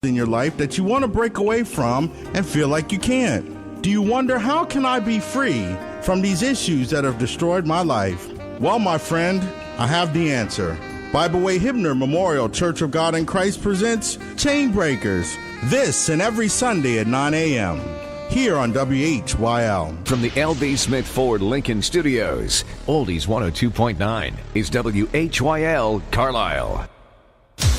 in your life that you want to break away from and feel like you can't? Do you wonder, how can I be free from these issues that have destroyed my life? Well, my friend, I have the answer. Bible Way Hibner Memorial Church of God in Christ presents Chain Breakers, this and every Sunday at 9 a.m. here on WHYL. From the L.B. Smith Ford Lincoln Studios, Oldies 102.9 is WHYL Carlisle.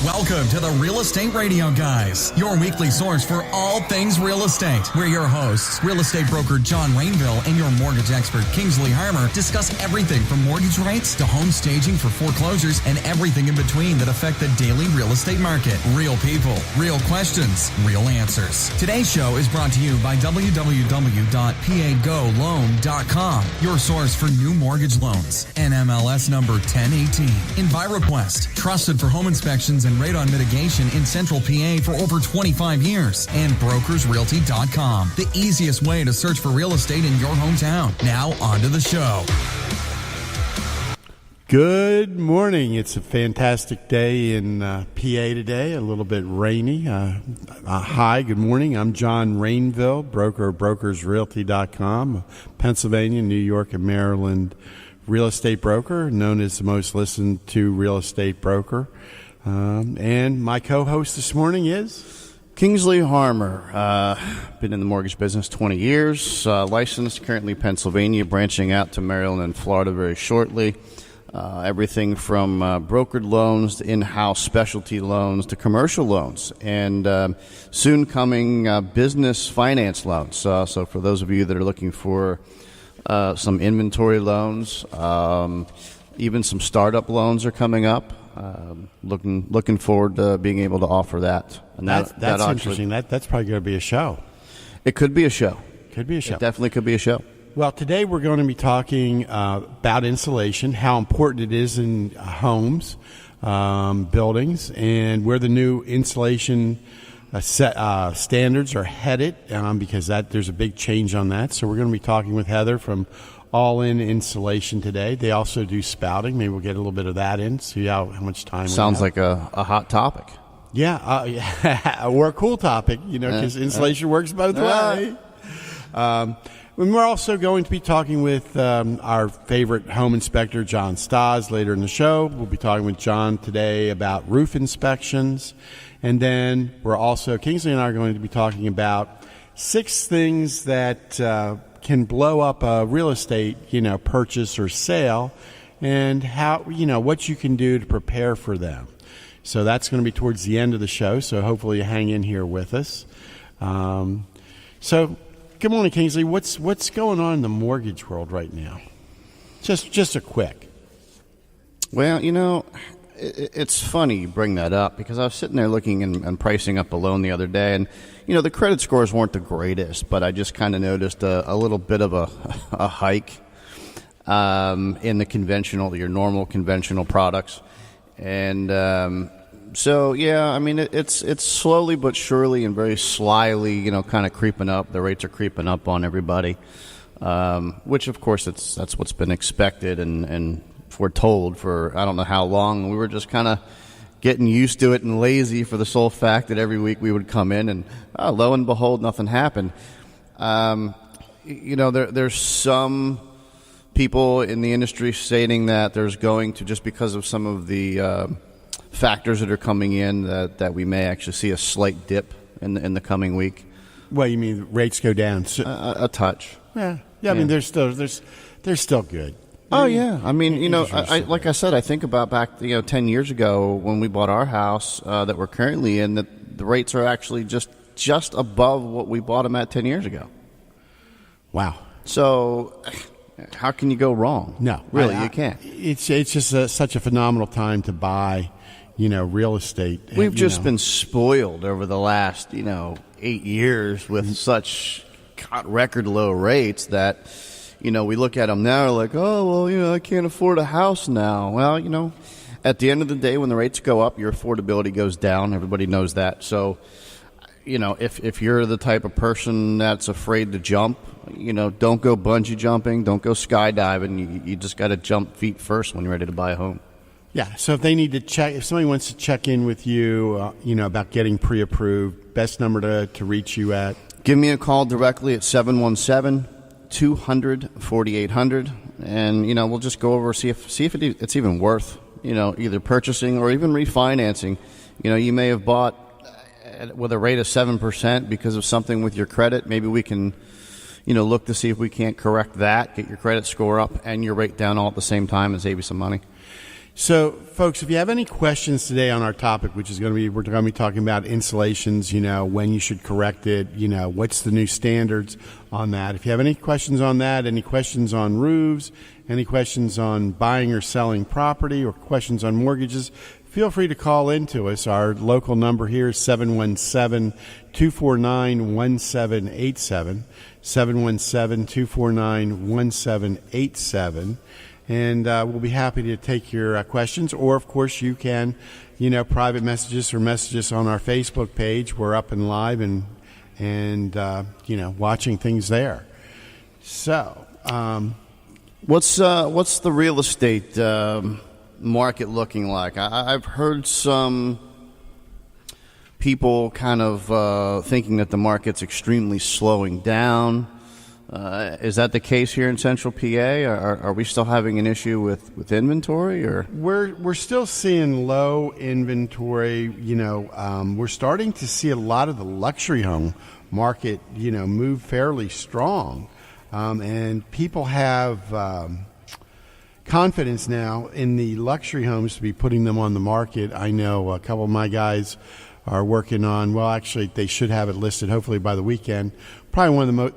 Welcome to the Real Estate Radio Guys, your weekly source for all things real estate. We're your hosts, real estate broker John Rainville and your mortgage expert Kingsley Harmer discuss everything from mortgage rates to home staging for foreclosures and everything in between that affect the daily real estate market. Real people, real questions, real answers. Today's show is brought to you by www.pagoloan.com, your source for new mortgage loans. NMLS number 1018. EnviroQuest, trusted for home inspections and radon mitigation in Central PA for over 25 years. And brokersrealty.com, the easiest way to search for real estate in your hometown. Now, on to the show. Good morning. It's a fantastic day in PA today, a little bit rainy. Hi, good morning. I'm John Rainville, broker of brokersrealty.com, a Pennsylvania, New York, and Maryland real estate broker, known as the most listened to real estate broker. And my co-host this morning is Kingsley Harmer. Been in the mortgage business 20 years, licensed currently Pennsylvania, branching out to Maryland and Florida very shortly. Everything from brokered loans to in-house specialty loans to commercial loans, and soon coming business finance loans. So for those of you that are looking for some inventory loans, even some startup loans are coming up. Looking forward to being able to offer that. And that's interesting. That's probably going to be a show. It could be a show. Could be a show. It definitely could be a show. Well, today we're going to be talking about insulation, how important it is in homes, buildings, and where the new insulation standards are headed, because there's a big change on that. So we're going to be talking with Heather from All In Insulation today. They also do spouting. Maybe we'll get a little bit of that in, see how much time sounds we have. Like a hot topic. Yeah, or a cool topic, because insulation works both ways. And we're also going to be talking with our favorite home inspector, John Stas, later in the show. We'll be talking with John today about roof inspections. And then we're also, Kingsley and I are going to be talking about 6 things that can blow up a real estate, purchase or sale, and how, what you can do to prepare for them. So that's going to be towards the end of the show. So hopefully you hang in here with us. So good morning, Kingsley. What's going on in the mortgage world right now? Just a quick. Well, it's funny you bring that up, because I was sitting there looking and pricing up a loan the other day, and the credit scores weren't the greatest, but I just kind of noticed a little bit of a hike in the your normal conventional products, and so yeah, I mean it's slowly but surely and very slyly, kind of creeping up. The rates are creeping up on everybody, which of course that's what's been expected and foretold for I don't know how long. We were just kind of getting used to it and lazy for the sole fact that every week we would come in and lo and behold, nothing happened. There's some people in the industry stating that there's going to, just because of some of the factors that are coming in, that we may actually see a slight dip in the coming week. Well, you mean rates go down? A touch. Yeah. I mean, they're still good. Oh, yeah. I mean, like I said, I think about back, 10 years ago when we bought our house that we're currently in, that the rates are actually just above what we bought them at 10 years ago. Wow. So how can you go wrong? No. Really, you can't. It's just such a phenomenal time to buy, real estate. We've just been spoiled over the last, 8 years with such record low rates that we look at them now, like, oh, well, I can't afford a house now. Well, at the end of the day, when the rates go up, your affordability goes down. Everybody knows that. So, if you're the type of person that's afraid to jump, don't go bungee jumping, don't go skydiving. You just got to jump feet first when you're ready to buy a home. Yeah, so if they need to check, if somebody wants to check in with you, about getting pre-approved, best number to reach you at? Give me a call directly at 717-200-4800, and we'll just go over see if it's even worth either purchasing or even refinancing. You may have bought with a rate of 7% because of something with your credit. Maybe we can look to see if we can't correct that, get your credit score up and your rate down all at the same time, and save you some money. So, folks, if you have any questions today on our topic, which is we're going to be talking about insulations, when you should correct it, what's the new standards on that. If you have any questions on that, any questions on roofs, any questions on buying or selling property, or questions on mortgages, feel free to call in to us. Our local number here is 717-249-1787, 717-249-1787. And we'll be happy to take your questions. Or, of course, you can, private messages or messages on our Facebook page. We're up and live and watching things there. So, what's the real estate market looking like? I've heard some people kind of thinking that the market's extremely slowing down. Is that the case here in Central PA? Are we still having an issue with inventory, or we're still seeing low inventory? We're starting to see a lot of the luxury home market, move fairly strong, and people have confidence now in the luxury homes to be putting them on the market. I know a couple of my guys are working on. Well, actually, they should have it listed hopefully by the weekend. Probably one of the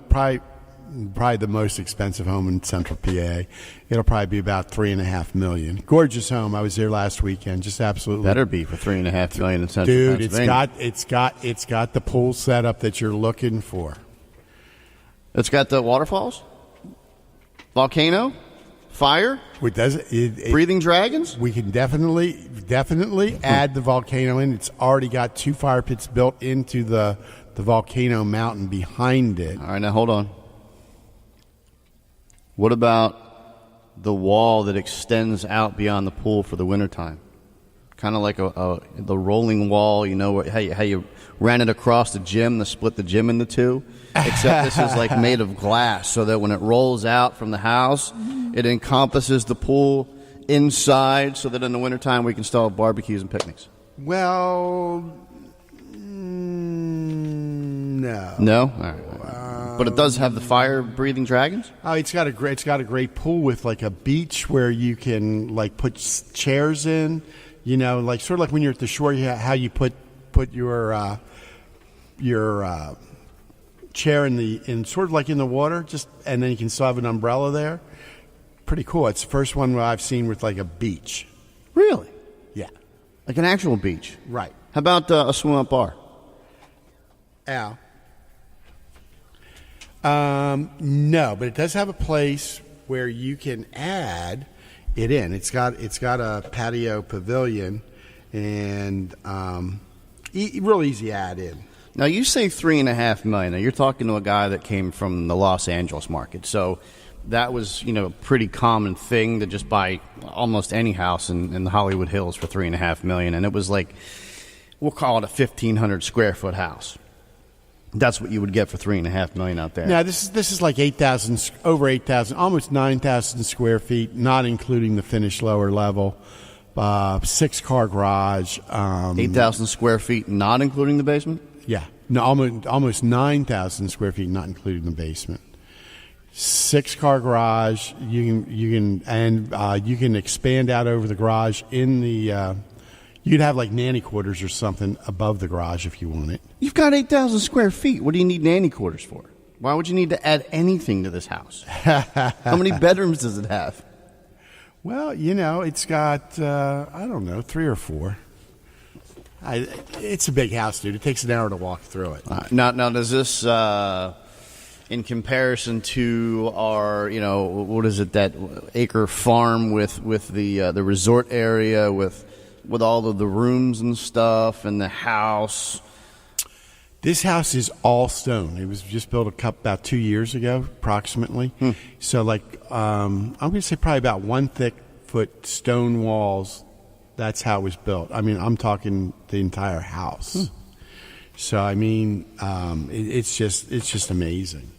probably the most expensive home in Central PA. It'll probably be about $3.5 million. Gorgeous home. I was there last weekend. Just absolutely better be for $3.5 million in Central Dude, Pennsylvania. it's got the pool setup that you're looking for. It's got the waterfalls, volcano, fire. Breathing dragons. We can definitely add the volcano in. It's already got 2 fire pits built into the volcano mountain behind it. All right, now hold on. What about the wall that extends out beyond the pool for the wintertime? Kind of like the rolling wall, how you ran it across the gym to split the gym into two, except this is like made of glass, so that when it rolls out from the house, it encompasses the pool inside, so that in the wintertime we can still have barbecues and picnics. Well, no. No? All right. But it does have the fire-breathing dragons? Oh, it's got a great pool with like a beach where you can like put chairs in, like sort of like when you're at the shore, how you put your chair in sort of like in the water, and then you can still have an umbrella there. Pretty cool. It's the first one I've seen with like a beach. Really? Yeah. Like an actual beach? Right. How about a swim-up bar? Al? No, but it does have a place where you can add it in. It's got a patio pavilion, and real easy add in. Now you say $3.5 million. Now you're talking to a guy that came from the Los Angeles market, so that was a pretty common thing to just buy almost any house in the Hollywood Hills for $3.5 million, and it was like, we'll call it a 1,500 square foot house. That's what you would get for $3.5 million out there. Now this is like over 8,000, almost 9,000 square feet, not including the finished lower level. 6-car garage. 8,000 square feet, not including the basement. Yeah, no, almost 9,000 square feet, not including the basement. 6-car garage. You can expand out over the garage in the. You'd have like nanny quarters or something above the garage if you want it. You've got 8,000 square feet. What do you need nanny quarters for? Why would you need to add anything to this house? How many bedrooms does it have? Well, it's got, 3 or 4. It's a big house, dude. It takes an hour to walk through it. Now, does this, in comparison to our, what is it, that acre farm with the resort area with all of the rooms and stuff and the house? This house is all stone. It was just built about 2 years ago, approximately. So, I'm going to say probably about 1 thick foot stone walls That's how it was built. I mean, I'm talking the entire house. So I mean, it's just amazing.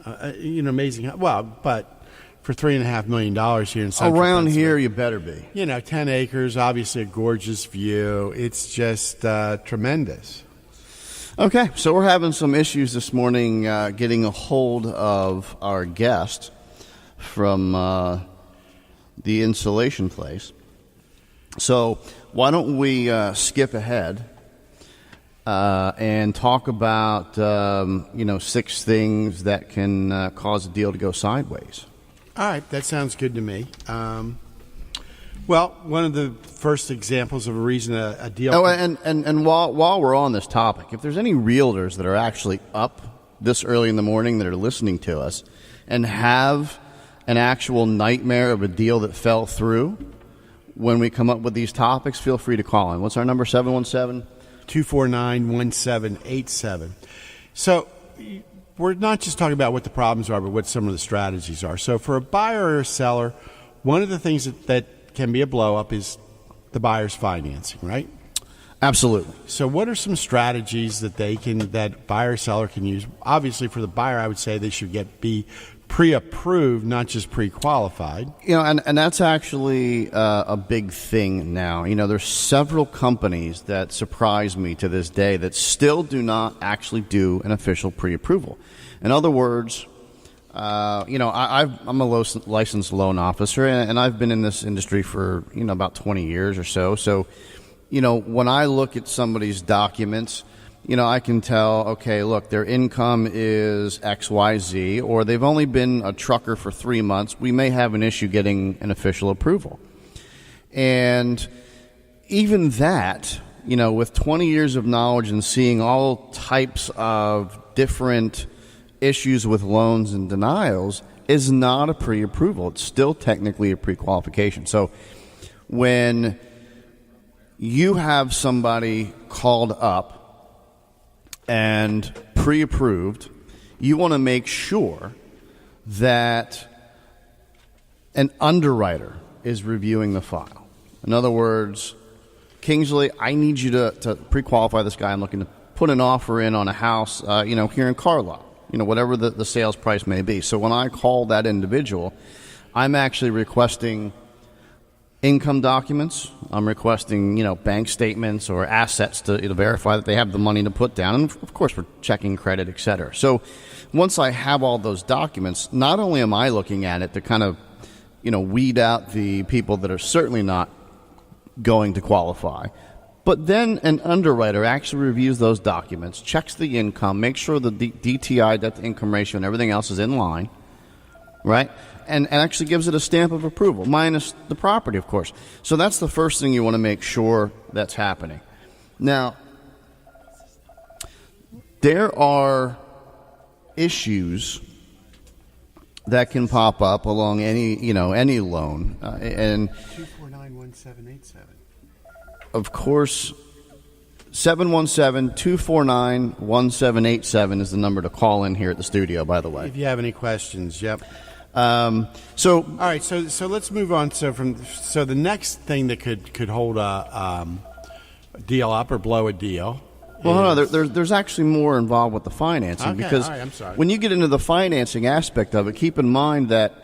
Amazing. Well, but for $3.5 million here in Central Around Pennsylvania, here, you better be. 10 acres, obviously a gorgeous view. It's just tremendous. Okay, so we're having some issues this morning getting a hold of our guest from the insulation place. So why don't we skip ahead and talk about 6 things that can cause a deal to go sideways. All right, that sounds good to me. Well, one of the first examples of a reason a deal. Oh, and while we're on this topic, if there's any realtors that are actually up this early in the morning that are listening to us and have an actual nightmare of a deal that fell through when we come up with these topics, feel free to call in. What's our number? 717? 249-1787. So we're not just talking about what the problems are, but what some of the strategies are. So for a buyer or a seller, one of the things that can be a blow-up is the buyer's financing, right? Absolutely. So what are some strategies that buyer or seller can use? Obviously, for the buyer, I would say they should be pre-approved, not just pre-qualified. And that's actually a big thing now. There's several companies that surprise me to this day that still do not actually do an official pre-approval. In other words, I'm a licensed loan officer, and I've been in this industry for about 20 years or so. So, when I look at somebody's documents, I can tell, okay, look, their income is XYZ, or they've only been a trucker for 3 months. We may have an issue getting an official approval. And even that, with 20 years of knowledge and seeing all types of different issues with loans and denials, is not a pre-approval. It's still technically a pre-qualification. So when you have somebody called up and pre-approved, you want to make sure that an underwriter is reviewing the file. In other words, Kingsley, I need you to pre-qualify this guy. I'm looking to put an offer in on a house, here in Carlisle, whatever the sales price may be. So when I call that individual, I'm actually requesting income documents. I'm requesting, bank statements or assets to verify that they have the money to put down. And, of course, we're checking credit, et cetera. So once I have all those documents, not only am I looking at it to kind of, weed out the people that are certainly not going to qualify, but then an underwriter actually reviews those documents, checks the income, makes sure the DTI, debt to income ratio, and everything else is in line, right? And actually gives it a stamp of approval, minus the property, of course. So that's the first thing you want to make sure that's happening. Now, there are issues that can pop up along any loan, and 249-1787. Of course, 717-249-1787 is the number to call in here at the studio, by the way. If you have any questions, yep. All right, so let's move on. So the next thing that could hold a deal up or blow a deal. Well, no, there's actually more involved with the financing, because all right, I'm sorry. When you get into the financing aspect of it, keep in mind that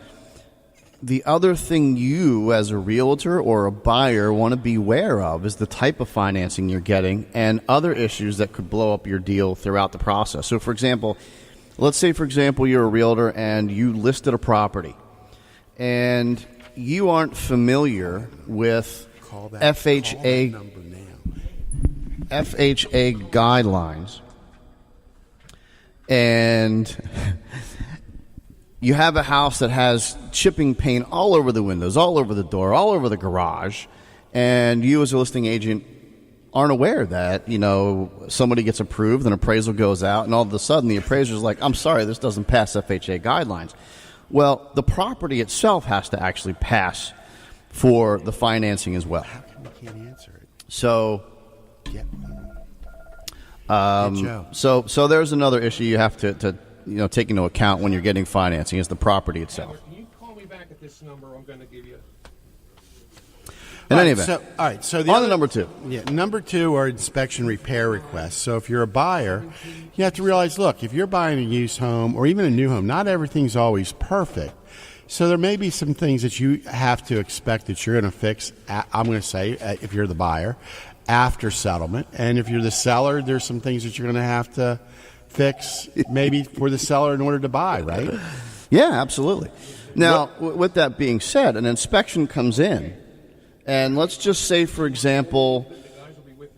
the other thing you, as a realtor or a buyer, want to be aware of is the type of financing you're getting and other issues that could blow up your deal throughout the process. So, for example, let's say, you're a realtor and you listed a property and you aren't familiar with FHA guidelines, and you have a house that has chipping paint all over the windows, all over the door, all over the garage, and you as a listing agent aren't aware that, somebody gets approved, an appraisal goes out, and all of a sudden the appraiser's like, I'm sorry, this doesn't pass FHA guidelines. Well, the property itself has to actually pass for the financing as well. How come you can't answer it? So, so there's another issue you have to take into account when you're getting financing, is the property itself. Can you call me back at this number I'm going to give you? In any event. So, all right. So On to number two. Yeah, number two are inspection repair requests. So if you're a buyer, you have to realize, look, if you're buying a used home or even a new home, not everything's always perfect. So there may be some things that you have to expect that you're going to fix, I'm going to say, if you're the buyer, after settlement. And if you're the seller, there's some things that you're going to have to fix maybe for the seller in order to buy, right? Yeah, absolutely. Now, with that being said, an inspection comes in, and let's just say, for example,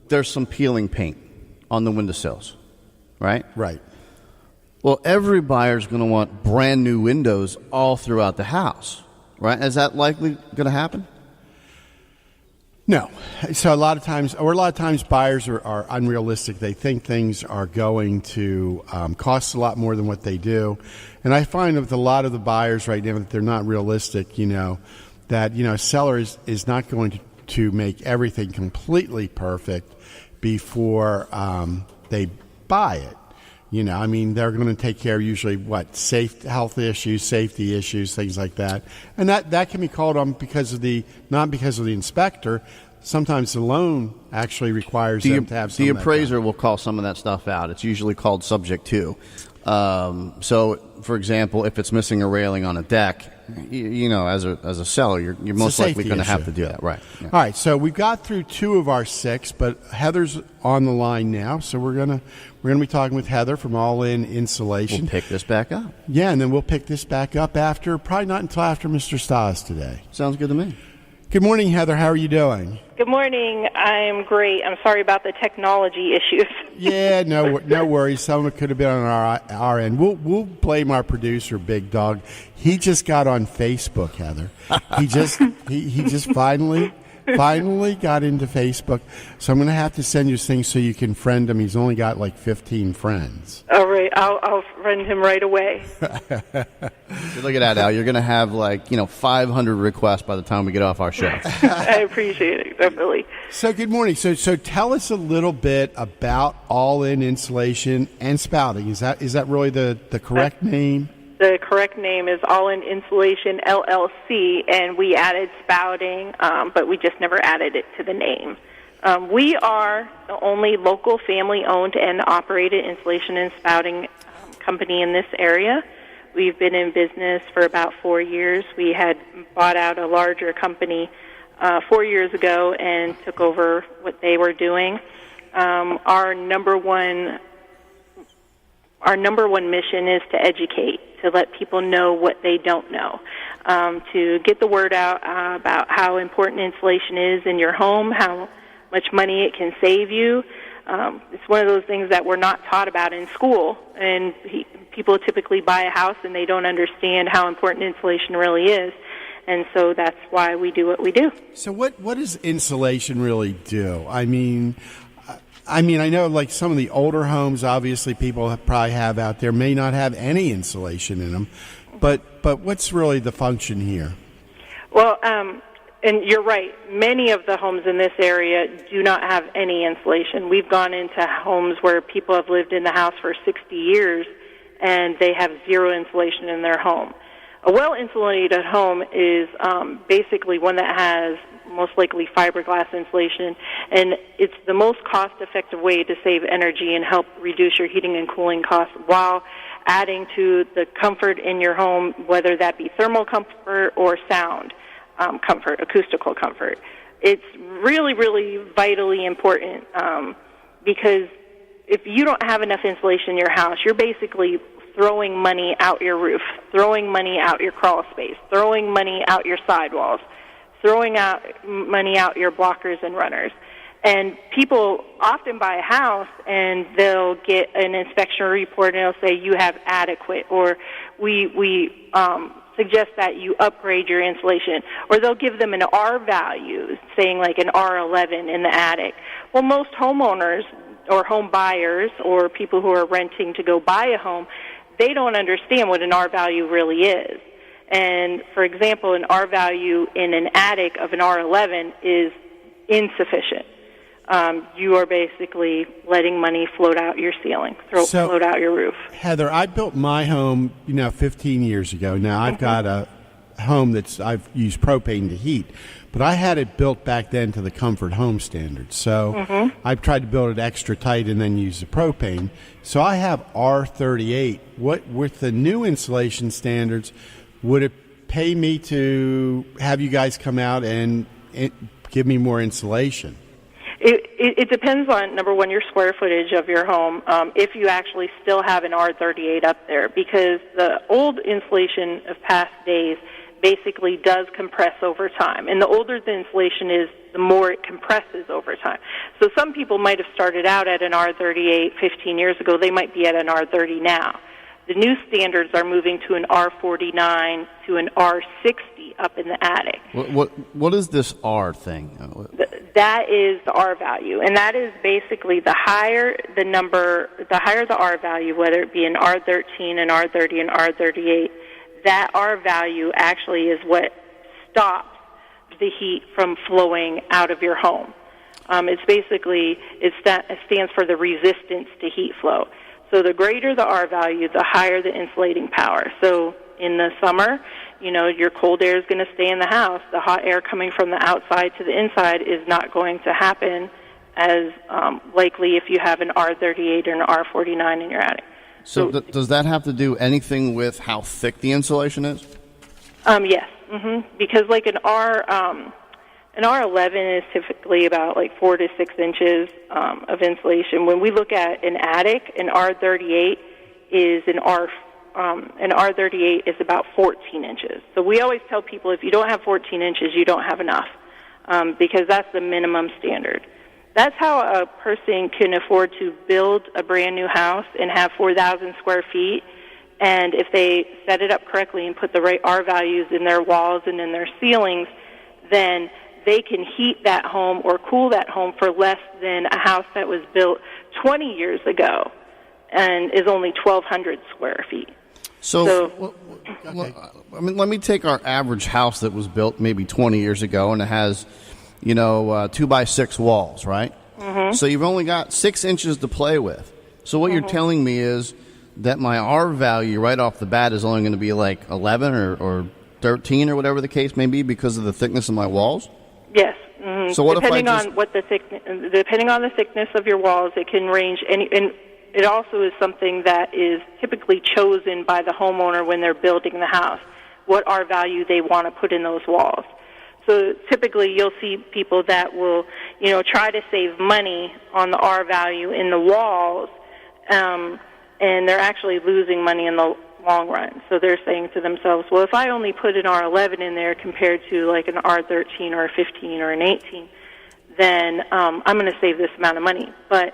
there's some peeling paint on the windowsills, right? Right. Well, every buyer's going to want brand new windows all throughout the house, right? Is that likely going to happen? No. So a lot of times buyers are unrealistic. They think things are going to cost a lot more than what they do. And I find with a lot of the buyers right now that they're not realistic, that, a seller is not going to make everything completely perfect before they buy it. They're going to take care of usually health issues, safety issues, things like that. And that can be called on not because of the inspector. Sometimes the loan actually requires them to have some the of that appraiser done. will call some of that stuff out. It's usually called subject to. So, for example, if it's missing a railing on a deck, as a seller, you're most likely going to have to do that, right? Yeah. All right, so we've got through 2 of our 6, but Heather's on the line now, so we're gonna be talking with Heather from All In Insulation. We'll pick this back up. Yeah, and then we'll pick this back up probably not until after Mr. Stas today. Sounds good to me. Good morning, Heather. How are you doing? Good morning. I'm great. I'm sorry about the technology issues. Yeah, no worries. Some of it could have been on our end. We'll blame our producer, Big Dog. He just got on Facebook, Heather. He just finally got into Facebook. So I'm going to have to send you things so you can friend him. He's only got like 15 friends. All right. I'll friend him right away. So look at that, Al. You're going to have 500 requests by the time we get off our show. I appreciate it, definitely. So good morning. So tell us a little bit about All In Insulation and Spouting. Is that really the correct name? The correct name is All In Insulation LLC, and we added Spouting, but we just never added it to the name. We are the only local family-owned and operated insulation and spouting company in this area. We've been in business for about 4 years. We had bought out a larger company 4 years ago and took over what they were doing. Our number one mission is to educate, to let people know what they don't know, to get the word out about how important insulation is in your home, how much money it can save you. It's one of those things that we're not taught about in school, and people typically buy a house and they don't understand how important insulation really is, and so that's why we do what we do. So what does insulation really do? I mean, I know some of the older homes, obviously people probably have out there, may not have any insulation in them, but what's really the function here? Well, and you're right. Many of the homes in this area do not have any insulation. We've gone into homes where people have lived in the house for 60 years, and they have zero insulation in their home. A well-insulated home is basically one that has most likely fiberglass insulation, and it's the most cost-effective way to save energy and help reduce your heating and cooling costs while adding to the comfort in your home, whether that be thermal comfort or sound comfort, acoustical comfort. It's really, really vitally important because if you don't have enough insulation in your house, you're basically throwing money out your roof, throwing money out your crawl space, throwing money out your sidewalls, throwing out money out your blockers and runners. And people often buy a house and they'll get an inspection report and they'll say you have adequate, or we suggest that you upgrade your insulation, or they'll give them an R value, saying like an R11 in the attic. Well, most homeowners or home buyers or people who are renting to go buy a home, they don't understand what an R value really is. And, for example, an R value in an attic of an R11 is insufficient. You are basically letting money float out your ceiling, float out your roof. Heather, I built my home, 15 years ago. Now I've got a home I've used propane to heat, but I had it built back then to the Comfort Home standards. So I've tried to build it extra tight and then use the propane. So I have R38. What with the new insulation standards, would it pay me to have you guys come out and give me more insulation? It depends on, number one, your square footage of your home, if you actually still have an R38 up there, because the old insulation of past days basically does compress over time. And the older the insulation is, the more it compresses over time. So some people might have started out at an R38 15 years ago. They might be at an R30 now. The new standards are moving to an R49 to an R60 up in the attic. What is this R thing? That is the R value, and that is basically the higher the R value, whether it be an R13, an R30, an R38, that R value actually is what stops the heat from flowing out of your home. It stands for the resistance to heat flow. So the greater the R value, the higher the insulating power. So in the summer, your cold air is going to stay in the house. The hot air coming from the outside to the inside is not going to happen as likely if you have an R38 or an R49 in your attic. So does that have to do anything with how thick the insulation is? Yes, because like an R11 is typically about 4 to 6 inches of insulation. When we look at an attic, an R38 is an R38 is about 14 inches. So we always tell people if you don't have 14 inches, you don't have enough, because that's the minimum standard. That's how a person can afford to build a brand new house and have 4,000 square feet. And if they set it up correctly and put the right R values in their walls and in their ceilings, then they can heat that home or cool that home for less than a house that was built 20 years ago and is only 1,200 square feet. So let me take our average house that was built maybe 20 years ago, and it has 2x6 walls, right? Mm-hmm. So you've only got 6 inches to play with. So what you're telling me is that my R value right off the bat is only going to be 11 or 13 or whatever the case may be because of the thickness of my walls? Yes. Mm-hmm. So what depending if I depending on the thickness of your walls, it can range and it also is something that is typically chosen by the homeowner when they're building the house, what R value they want to put in those walls. So typically you'll see people that will, try to save money on the R value in the walls, and they're actually losing money in the long run. So they're saying to themselves, well, if I only put an R11 in there compared to an R13 or a 15 or an 18, then I'm going to save this amount of money. But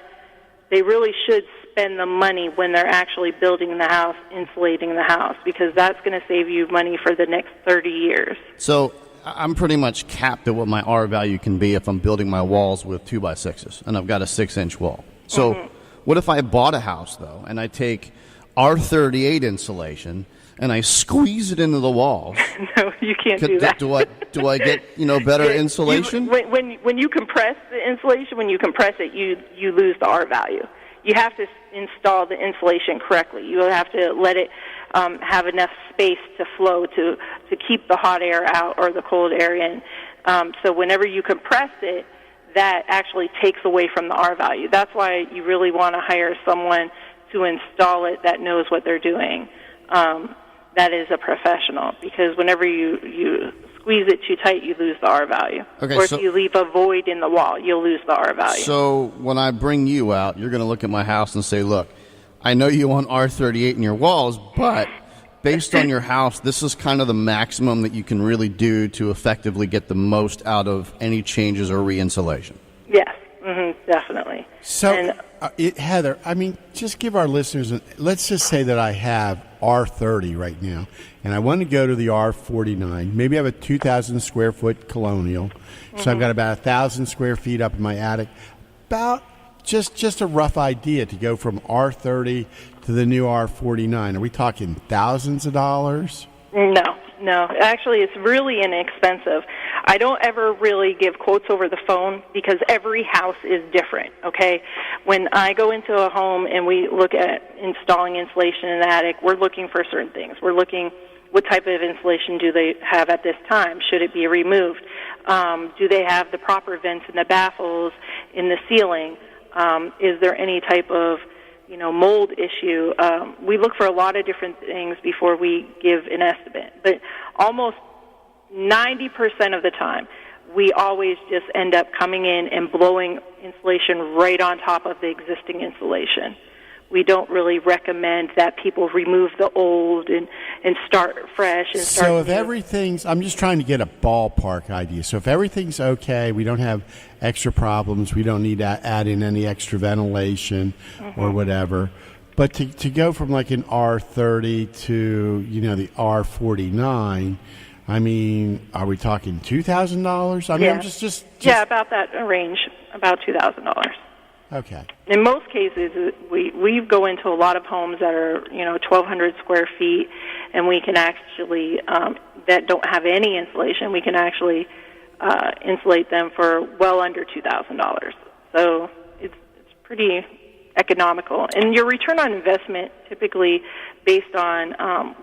they really should spend the money when they're actually building the house, insulating the house, because that's going to save you money for the next 30 years. So I'm pretty much capped at what my R value can be if I'm building my walls with 2x6s, and I've got a 6-inch wall. So what if I bought a house, though, and I take R38 insulation and I squeeze it into the walls? No, you can't do that. Do I get better insulation? When you compress the insulation, when you compress it, you lose the R value. You have to install the insulation correctly. You will have to let it have enough space to flow to keep the hot air out or the cold air in. So whenever you compress it, that actually takes away from the R value. That's why you really want to hire someone to install it that knows what they're doing. That is a professional, because whenever you squeeze it too tight, you lose the R value. Okay, or if you leave a void in the wall, you'll lose the R value. So when I bring you out, you're going to look at my house and say, look, I know you want R38 in your walls, but based on your house, this is kind of the maximum that you can really do to effectively get the most out of any changes or re-insulation. Yes, definitely. So, Heather, just give our listeners, let's just say that I have R30 right now, and I want to go to the R49. Maybe I have a 2,000 square foot colonial, so I've got about 1,000 square feet up in my attic. About just a rough idea to go from R30 to the new R49. Are we talking thousands of dollars? No. Actually, it's really inexpensive. I don't ever really give quotes over the phone because every house is different, okay? When I go into a home and we look at installing insulation in the attic, we're looking for certain things. We're looking what type of insulation do they have at this time? Should it be removed? Do they have the proper vents in the baffles, in the ceiling? Is there any type of mold issue? We look for a lot of different things before we give an estimate, but almost 90% of the time, we always just end up coming in and blowing insulation right on top of the existing insulation. We don't really recommend that people remove the old and start fresh. So if everything's, I'm just trying to get a ballpark idea. So if everything's okay, we don't have extra problems, we don't need to add in any extra ventilation or whatever. But to go from like an R30 to, the R49, I mean, are we talking $2,000? I mean, I'm just yeah, about that range, about $2,000. Okay. In most cases, we go into a lot of homes that are 1,200 square feet, and we can actually that don't have any insulation. We can actually insulate them for well under $2,000. So it's pretty economical, and your return on investment typically based on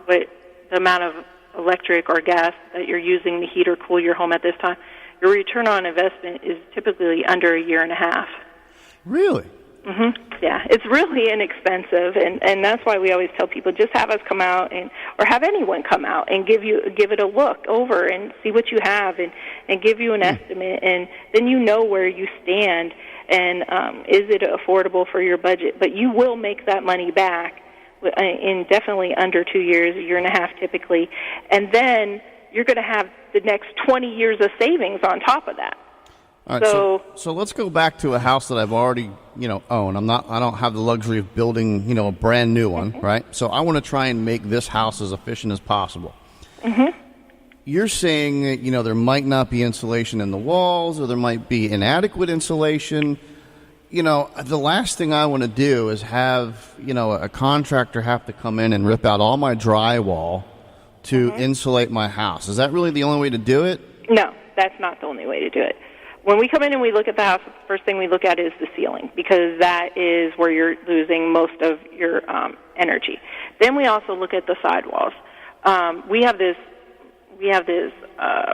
what the amount of electric or gas that you're using to heat or cool your home at this time, your return on investment is typically under a year and a half. Really? Mm-hmm. Yeah, it's really inexpensive, and that's why we always tell people just have us come out or have anyone come out and give it a look over and see what you have and give you an estimate, and then you know where you stand and is it affordable for your budget. But you will make that money back in definitely under 2 years, a year and a half typically, and then you're going to have the next 20 years of savings on top of that. All right, so let's go back to a house that I've already, own. I don't have the luxury of building, a brand new one, right? So I want to try and make this house as efficient as possible. Mm-hmm. You're saying that, there might not be insulation in the walls, or there might be inadequate insulation. The last thing I want to do is have, a contractor have to come in and rip out all my drywall to insulate my house. Is that really the only way to do it? No, that's not the only way to do it. When we come in and we look at the house, the first thing we look at is the ceiling, because that is where you're losing most of your energy. Then we also look at the sidewalls. We have this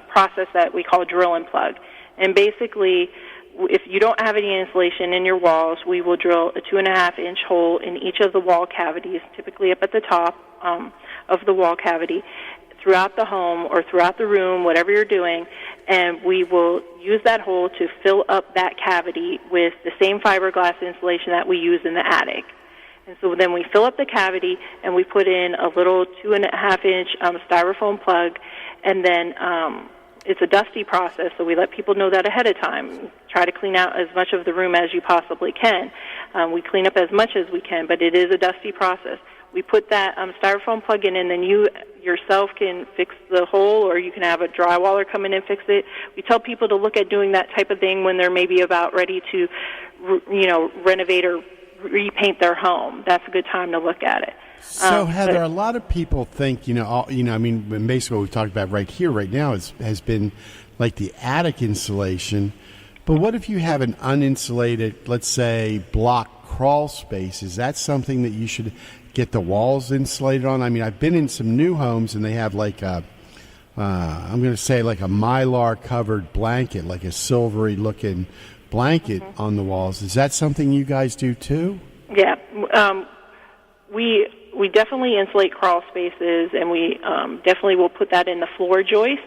process that we call drill and plug, and basically, if you don't have any insulation in your walls, we will drill a 2.5-inch hole in each of the wall cavities, typically up at the top of the wall cavity, throughout the home or throughout the room, whatever you're doing, and we will use that hole to fill up that cavity with the same fiberglass insulation that we use in the attic. And so then we fill up the cavity and we put in a little 2.5-inch styrofoam plug, and then it's a dusty process, so we let people know that ahead of time. Try to clean out as much of the room as you possibly can. We clean up as much as we can, but it is a dusty process. We put that styrofoam plug in, and then you yourself can fix the hole, or you can have a drywaller come in and fix it. We tell people to look at doing that type of thing when they're maybe about ready to, renovate or repaint their home. That's a good time to look at it. So, Heather, a lot of people think, basically what we've talked about right now has been like the attic insulation. But what if you have an uninsulated, let's say, block crawl space? Is that something that you should get the walls insulated on? I mean, I've been in some new homes and they have like I'm going to say like a Mylar covered blanket, like a silvery looking blanket on the walls. Is that something you guys do too? Yeah. We definitely insulate crawl spaces, and we definitely will put that in the floor joist.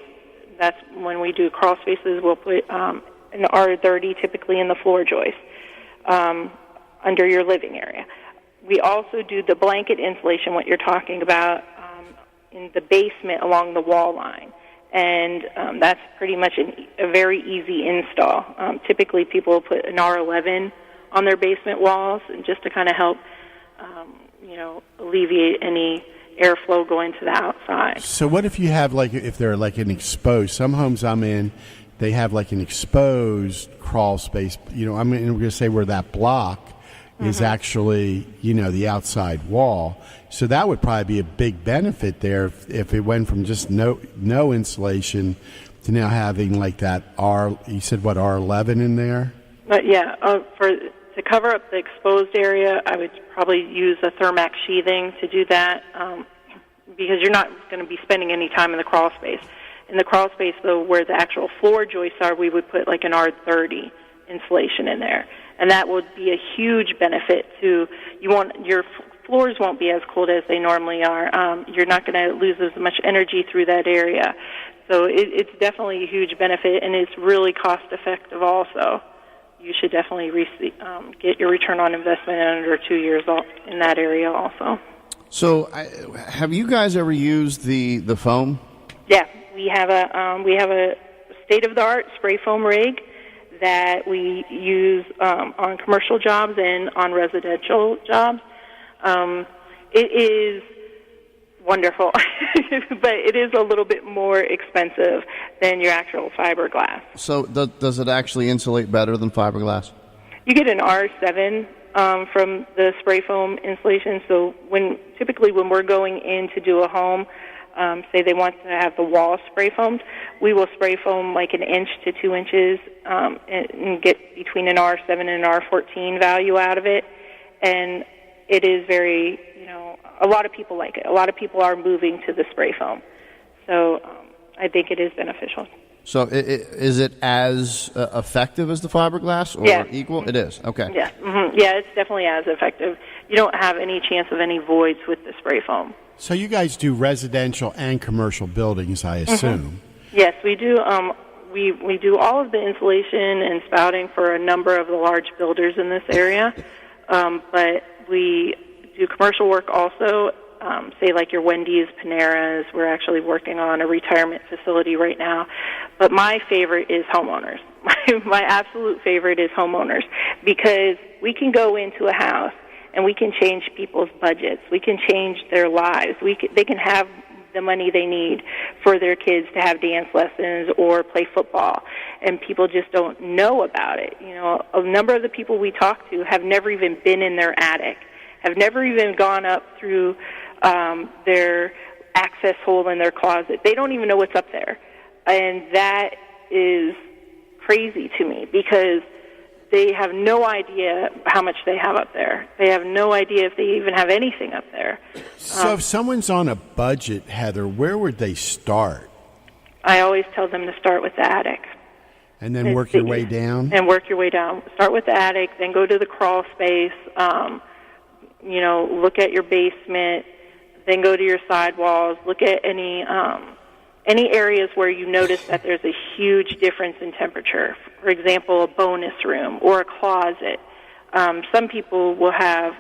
That's when we do crawl spaces, we'll put an R30 typically in the floor joist under your living area. We also do the blanket insulation, what you're talking about, in the basement along the wall line. And that's pretty much a very easy install. Typically, people will put an R11 on their basement walls, and just to kind of help, alleviate any airflow going to the outside. So what if you have, if they're like an exposed, some homes I'm in, they have like an exposed crawl space. We're going to say where that block is actually, the outside wall. So that would probably be a big benefit there if it went from just no insulation to now having like that you said what, R11 in there? Yeah, to cover up the exposed area, I would probably use a Thermax sheathing to do that. because you're not going to be spending any time in the crawl space. In the crawl space, though, where the actual floor joists are, we would put like an R30 insulation in there, and that would be a huge benefit to your floors won't be as cold as they normally are. You're not going to lose as much energy through that area. So it's definitely a huge benefit, and it's really cost-effective also. You should definitely get your return on investment in under 2 years in that area also. So, have you guys ever used the foam? Yeah, we have a state-of-the-art spray foam rig that we use on commercial jobs and on residential jobs. It is wonderful, but it is a little bit more expensive than your actual fiberglass. So does it actually insulate better than fiberglass? You get an R7 from the spray foam insulation. So typically when we're going in to do a home, say they want to have the wall spray foamed, we will spray foam like 1 inch to 2 inches and get between an R7 and an R14 value out of it. And it is very, a lot of people like it. A lot of people are moving to the spray foam. So I think it is beneficial. So is it as effective as the fiberglass or equal? It is. Okay. Yeah. Mm-hmm. Yeah, it's definitely as effective. You don't have any chance of any voids with the spray foam. So you guys do residential and commercial buildings, I assume. Mm-hmm. Yes, we do. We do all of the insulation and spouting for a number of the large builders in this area, but we do commercial work also, say like your Wendy's, Panera's. We're actually working on a retirement facility right now. But my favorite is homeowners. My absolute favorite is homeowners, because we can go into a house and we can change people's budgets. We can change their lives. They can have the money they need for their kids to have dance lessons or play football, and people just don't know about it. A number of the people we talk to have never even been in their attic, have never even gone up through their access hole in their closet. They don't even know what's up there. And that is crazy to me, because they have no idea how much they have up there. They have no idea if they even have anything up there. So if someone's on a budget, Heather, where would they start? I always tell them to start with the attic. And then work your way down? And work your way down. Start with the attic, then go to the crawl space, look at your basement, then go to your sidewalls, look at any areas where you notice that there's a huge difference in temperature. For example, a bonus room or a closet. Some people will have,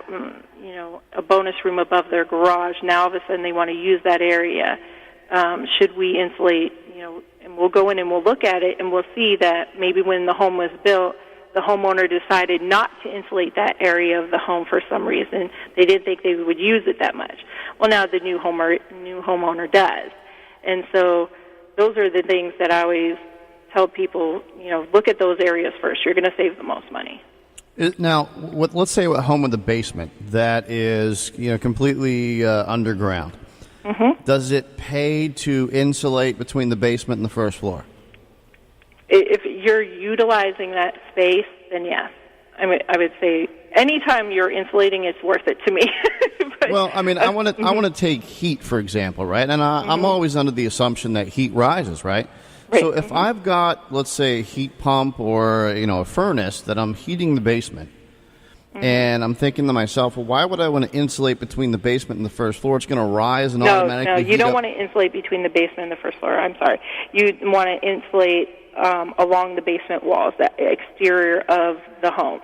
a bonus room above their garage. Now all of a sudden they want to use that area. Should we insulate, and we'll go in and we'll look at it, and we'll see that maybe when the home was built, the homeowner decided not to insulate that area of the home for some reason. They didn't think they would use it that much. Well, now the new homeowner does. And so those are the things that I always tell people, look at those areas first. You're going to save the most money. Now, let's say a home with a basement that is completely underground. Mm-hmm. Does it pay to insulate between the basement and the first floor? If you're utilizing that space, then yes. I would say anytime you're insulating, it's worth it to me. Well, I want to take heat, for example, right? And I'm always under the assumption that heat rises, right? So if I've got, let's say, a heat pump or a furnace that I'm heating the basement, and I'm thinking to myself, well, why would I want to insulate between the basement and the first floor? It's going to rise and automatically No, you don't up. Want to insulate between the basement and the first floor. I'm sorry. You want to insulate along the basement walls, the exterior of the home.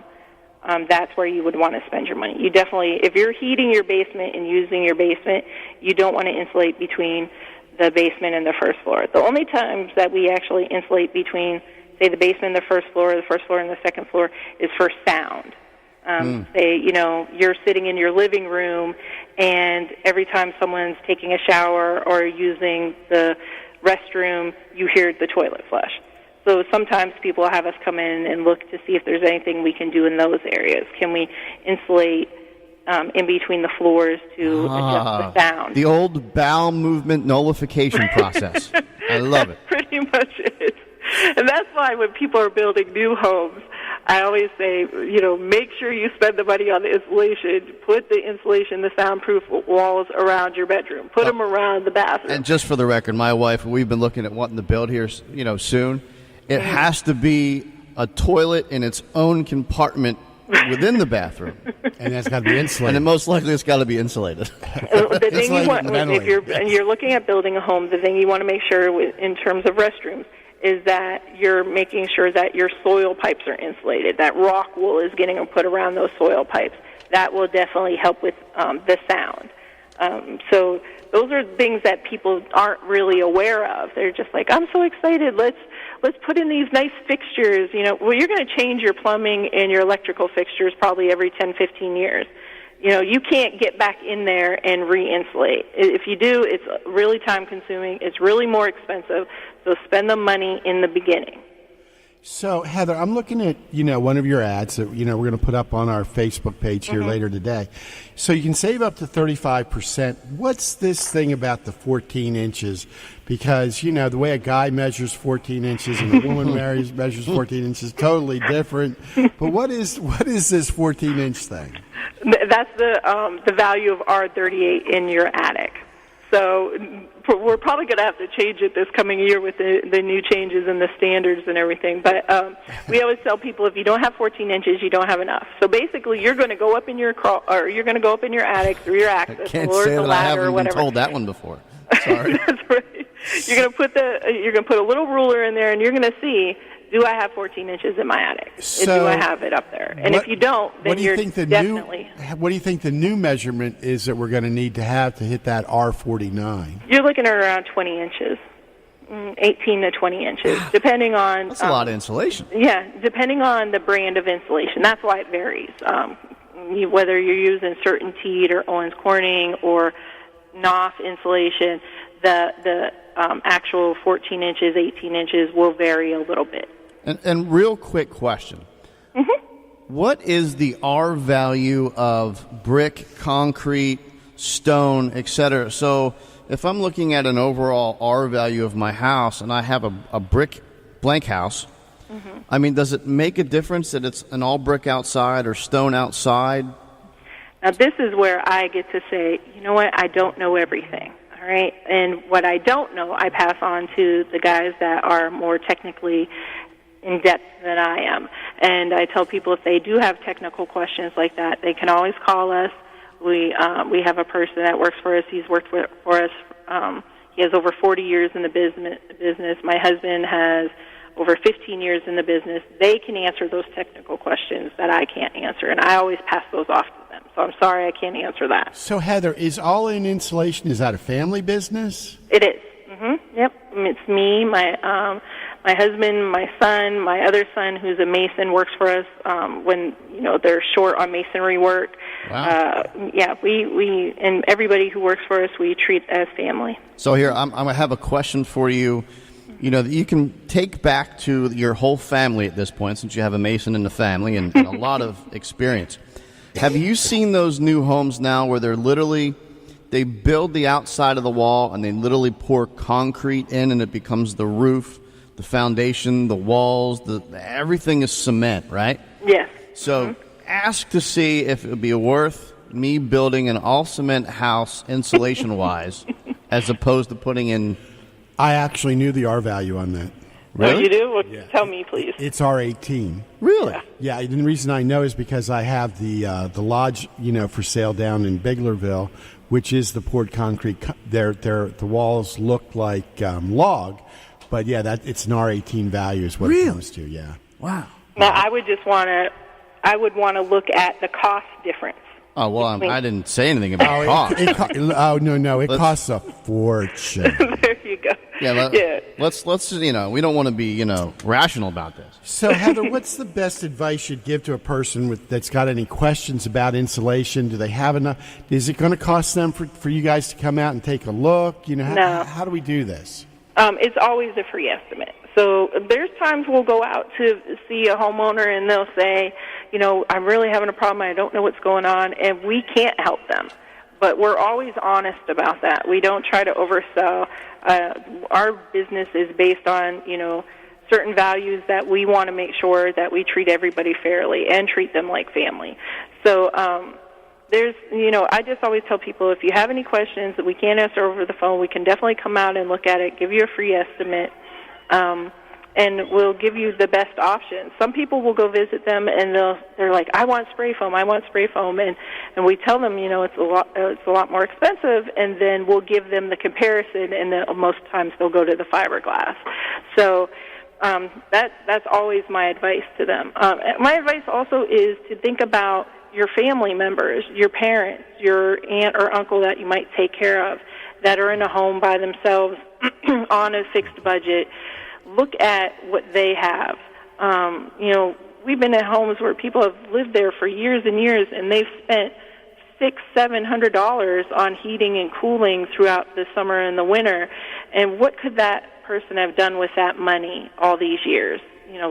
That's where you would want to spend your money. You definitely, if you're heating your basement and using your basement, you don't want to insulate between the basement and the first floor. The only times that we actually insulate between, say, the basement and the first floor and the second floor is for sound. Say, you're sitting in your living room, and every time someone's taking a shower or using the restroom, you hear the toilet flush. So sometimes people have us come in and look to see if there's anything we can do in those areas. Can we insulate in between the floors to adjust the sound? The old bowel movement nullification process. I love it. Pretty much it. And that's why when people are building new homes, I always say, make sure you spend the money on the insulation. Put the insulation, the soundproof walls around your bedroom. Put them around the bathroom. And just for the record, my wife, we've been looking at wanting to build here, soon. It has to be a toilet in its own compartment within the bathroom. And that's got to be insulated. And most likely it's got to be insulated. The thing you want, if you're looking at building a home, the thing you want to make sure in terms of restrooms is that you're making sure that your soil pipes are insulated, that rock wool is getting put around those soil pipes. That will definitely help with the sound. So those are things that people aren't really aware of. They're just like, I'm so excited, let's put in these nice fixtures. Well, you're going to change your plumbing and your electrical fixtures probably every 10, 15 years. You can't get back in there and re-insulate. If you do, it's really time-consuming. It's really more expensive. So spend the money in the beginning. So, Heather, I'm looking at, one of your ads that, we're going to put up on our Facebook page here later today. So you can save up to 35%. What's this thing about the 14 inches? Because, the way a guy measures 14 inches and a woman measures 14 inches, totally different. But what is this 14-inch thing? That's the value of R38 in your attic. So we're probably going to have to change it this coming year with the new changes and the standards and everything. But we always tell people if you don't have 14 inches, you don't have enough. So basically, you're going to go up in your you're going to go up in your attic through your access, I can't or say the that ladder, I haven't or whatever. been told that one before. Sorry. That's right. You're going to put a little ruler in there, and you're going to see, do I have 14 inches in my attic? So do I have it up there? And if you don't, then you're definitely. What do you think the new measurement is that we're going to need to have to hit that R49? You're looking at around 20 inches, 18 to 20 inches, depending on. That's a lot of insulation. Yeah, depending on the brand of insulation. That's why it varies. Whether you're using CertainTeed or Owens Corning or Knopf insulation, the actual 14 inches, 18 inches will vary a little bit. And real quick question. Mm-hmm. What is the R value of brick, concrete, stone, etc.? So if I'm looking at an overall R value of my house and I have a brick blank house, I mean, does it make a difference that it's an all brick outside or stone outside? Now, this is where I get to say, you know what, I don't know everything. All right, and what I don't know, I pass on to the guys that are more technically in depth than I am. And I tell people if they do have technical questions like that, they can always call us. We have a person that works for us. He's worked for us. He has over 40 years in the business. My husband has over 15 years in the business. They can answer those technical questions that I can't answer, and I always pass those off to them. So I'm sorry I can't answer that. So, Heather, is All In Insulation, is that a family business? It is. Mm-hmm. Yep. It's me, my husband, my son, my other son, who's a mason, works for us when they're short on masonry work. Wow. We and everybody who works for us, we treat as family. So here, I'm going to have a question for you. That you can take back to your whole family at this point, since you have a mason in the family and a lot of experience. Have you seen those new homes now where they build the outside of the wall and they literally pour concrete in and it becomes the roof, the foundation, the walls, everything is cement, right? Yes. So ask to see if it would be worth me building an all-cement house insulation-wise as opposed to putting in... I actually knew the R value on that. Really? Oh, you do? Well, yeah. Tell me, please. It's R18. Really? Yeah, and the reason I know is because I have the lodge, for sale down in Biglerville, which is the poured concrete. The walls look like log, but yeah, it's an R18 value is what it comes to. Yeah. Wow. Now, I would want to look at the cost difference. Oh, well, I didn't say anything about cost. It costs a fortune. There you go. Yeah, let's we don't want to be, rational about this. So, Heather, what's the best advice you'd give to a person that's got any questions about insulation? Do they have enough? Is it going to cost them for you guys to come out and take a look? No. How do we do this? It's always a free estimate. So there's times we'll go out to see a homeowner and they'll say, I'm really having a problem. I don't know what's going on, and we can't help them. But we're always honest about that. We don't try to oversell. Our business is based on, certain values that we want to make sure that we treat everybody fairly and treat them like family. So I just always tell people, if you have any questions that we can't answer over the phone, we can definitely come out and look at it, give you a free estimate, and we'll give you the best options. Some people will go visit them, and they're like, I want spray foam, and we tell them, it's a lot more expensive, and then we'll give them the comparison, and then most times they'll go to the fiberglass. So that's always my advice to them. My advice also is to think about your family members, your parents, your aunt or uncle that you might take care of that are in a home by themselves on a fixed budget. Look at what they have. We've been at homes where people have lived there for years and years, and they've spent $600-700 on heating and cooling throughout the summer and the winter. And what could that person have done with that money all these years?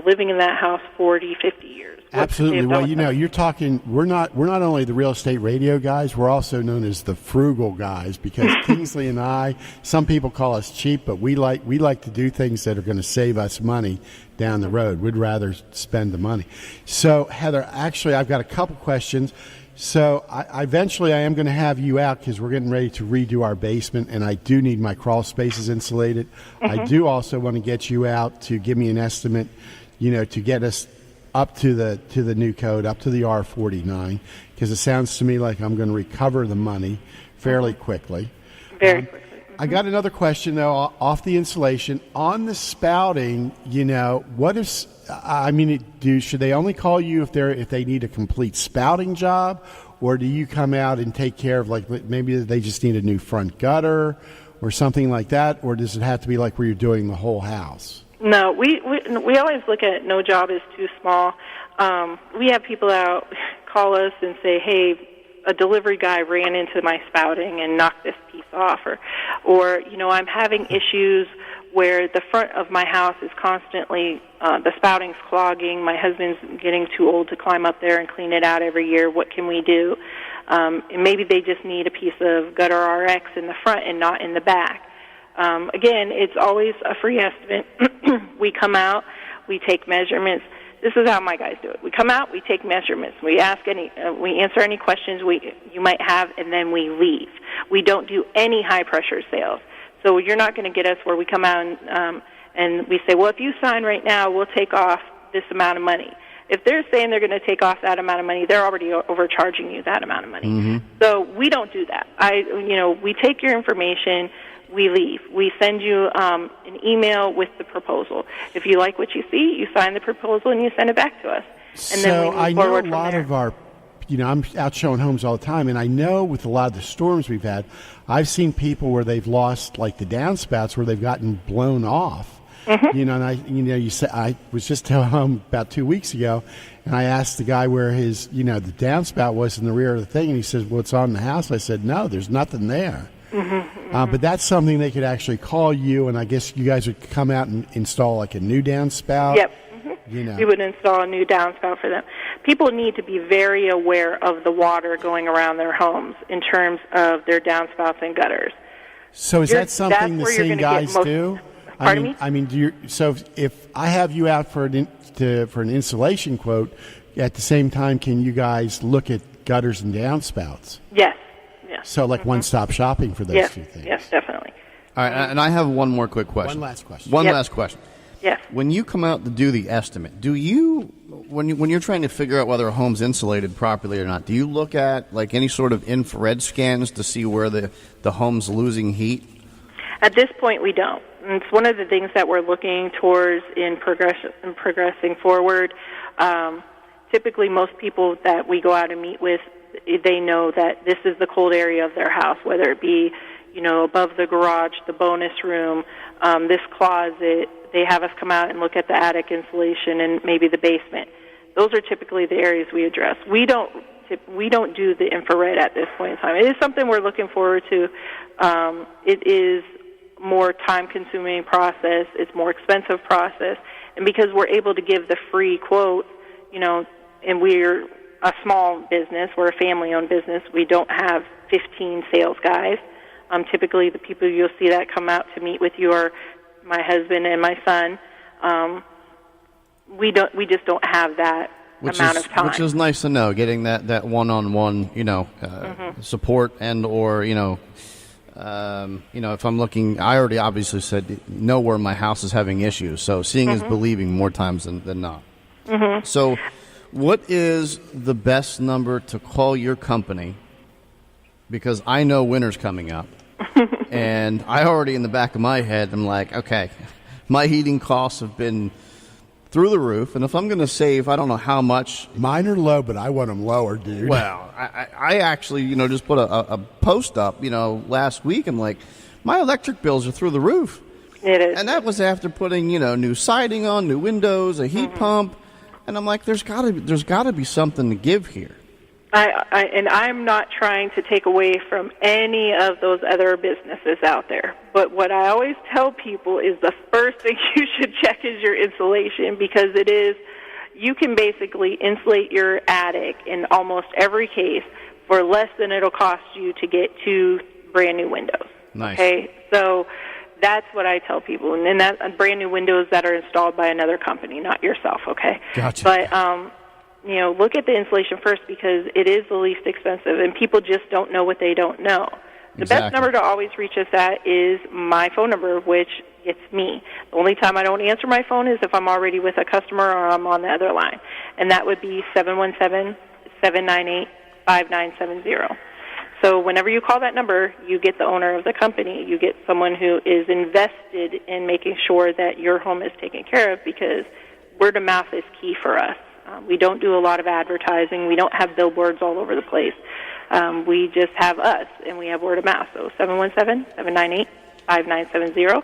Living in that house 40, 50 years. Absolutely. Well, you're talking. We're not only the real estate radio guys. We're also known as the frugal guys, because Kingsley and I. Some people call us cheap, but we like to do things that are going to save us money down the road. We'd rather spend the money. So, Heather, actually, I've got a couple questions. So, I eventually I am going to have you out because we're getting ready to redo our basement, and I do need my crawl spaces insulated. I do also want to get you out to give me an estimate, to get us up to the new code, up to the R49, because it sounds to me like I'm going to recover the money fairly quickly. Very quickly. I got another question, though, off the insulation. On the spouting, what if, should they only call you if they need a complete spouting job, or do you come out and take care of, like, maybe they just need a new front gutter or something like that, or does it have to be like where you're doing the whole house? No, we always look at no job is too small. We have people out call us and say, hey, a delivery guy ran into my spouting and knocked this piece off, or I'm having issues where the front of my house is constantly, the spouting's clogging, my husband's getting too old to climb up there and clean it out every year, what can we do? And maybe they just need a piece of gutter RX in the front and not in the back. Again, it's always a free estimate. We come out, we take measurements. This is how my guys do it. We come out, we take measurements. We answer any questions you might have, and then we leave. We don't do any high-pressure sales. So you're not going to get us where we come out and we say, well, if you sign right now, we'll take off this amount of money. If they're saying they're going to take off that amount of money, they're already overcharging you that amount of money. Mm-hmm. So we don't do that. We take your information, we leave. We send you an email with the proposal. If you like what you see, you sign the proposal and you send it back to us. And then we move forward from there. I know a lot of our, I'm out showing homes all the time, and I know with a lot of the storms we've had, I've seen people where they've lost, like, the downspouts where they've gotten blown off. Mm-hmm. I was just at home about 2 weeks ago, and I asked the guy where his, the downspout was in the rear of the thing, and he says, well, it's on the house. I said, no, there's nothing there. Mm-hmm, mm-hmm. But that's something they could actually call you, and I guess you guys would come out and install, like, a new downspout. Yep. Mm-hmm. We would install a new downspout for them. People need to be very aware of the water going around their homes in terms of their downspouts and gutters. So is that something the same guys do? Pardon me? I mean, so if I have you out for an insulation quote, at the same time, can you guys look at gutters and downspouts? Yes. Yes. So, like, one-stop shopping for those two things. Yes, definitely. All right, and I have one more quick question. One last question. Last question. Yes. When you come out to do the estimate, do you, when you're trying to figure out whether a home's insulated properly or not, do you look at, like, any sort of infrared scans to see where the home's losing heat? At this point, we don't. And it's one of the things that we're looking towards in progressing forward. Typically, most people that we go out and meet with, they know that this is the cold area of their house, whether it be, above the garage, the bonus room, this closet. They have us come out and look at the attic insulation and maybe the basement. Those are typically the areas we address. We don't do the infrared at this point in time. It is something we're looking forward to. It is more time-consuming process. It's more expensive process. And because we're able to give the free quote, and we're a small business, we're a family-owned business, we don't have 15 sales guys. Typically, the people you'll see that come out to meet with you are my husband and my son. we just don't have that amount of time. Which is nice to know, getting that one-on-one, support and or, if I'm looking, I already obviously said know where my house is having issues. So seeing is believing more times than not. Mm-hmm. So what is the best number to call your company? Because I know winter's coming up. And I already in the back of my head, I'm like, okay, my heating costs have been through the roof. And if I'm going to save, I don't know how much. Mine are low, but I want them lower, dude. Well, I actually, just put a post up, last week. I'm like, my electric bills are through the roof. It is. And that was after putting, new siding on, new windows, a heat pump. And I'm like, there's got to be something to give here. And I'm not trying to take away from any of those other businesses out there. But what I always tell people is the first thing you should check is your insulation, because you can basically insulate your attic in almost every case for less than it'll cost you to get 2 brand new windows. Nice. Okay? So that's what I tell people. And then that's brand new windows that are installed by another company, not yourself, okay? Gotcha. But, look at the insulation first, because it is the least expensive, and people just don't know what they don't know. The best number to always reach us at is my phone number, which gets me. The only time I don't answer my phone is if I'm already with a customer or I'm on the other line, and that would be 717-798-5970. So whenever you call that number, you get the owner of the company. You get someone who is invested in making sure that your home is taken care of, because word of mouth is key for us. We don't do a lot of advertising. We don't have billboards all over the place. We just have us, and we have word of mouth. So 717-798-5970. You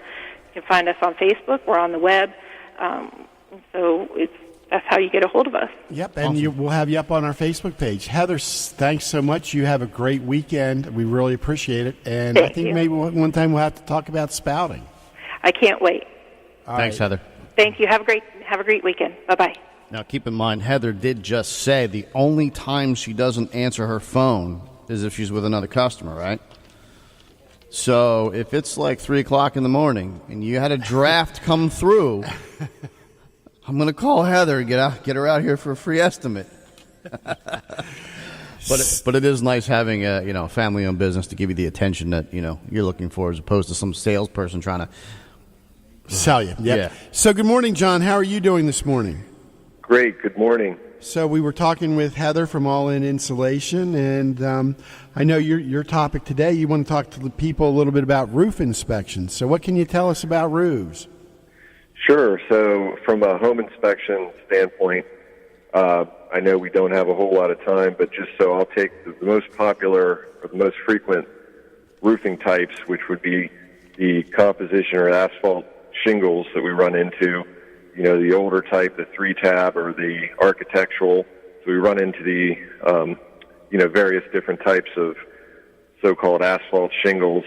can find us on Facebook. We're on the web. So that's how you get a hold of us. Yep, and awesome. We'll have you up on our Facebook page. Heather, thanks so much. You have a great weekend. We really appreciate it. And I think maybe one time we'll have to talk about spouting. I can't wait. Thanks, Heather. Thank you. Have a great weekend. Bye-bye. Now, keep in mind, Heather did just say the only time she doesn't answer her phone is if she's with another customer, right? So if it's like 3 o'clock in the morning and you had a draft come through, I'm going to call Heather and get her out here for a free estimate. But it is nice having a family-owned business to give you the attention that you're looking for, as opposed to some salesperson trying to sell you. Yep. Yeah. So good morning, John. How are you doing this morning? Great. Good morning. So we were talking with Heather from All In Insulation, and I know your topic today, you want to talk to the people a little bit about roof inspections. So what can you tell us about roofs? Sure. So from a home inspection standpoint, I know we don't have a whole lot of time, but just so I'll take the most popular or the most frequent roofing types, which would be the composition or asphalt shingles that we run into. The older type, the 3-tab or the architectural. So we run into the, various different types of so-called asphalt shingles.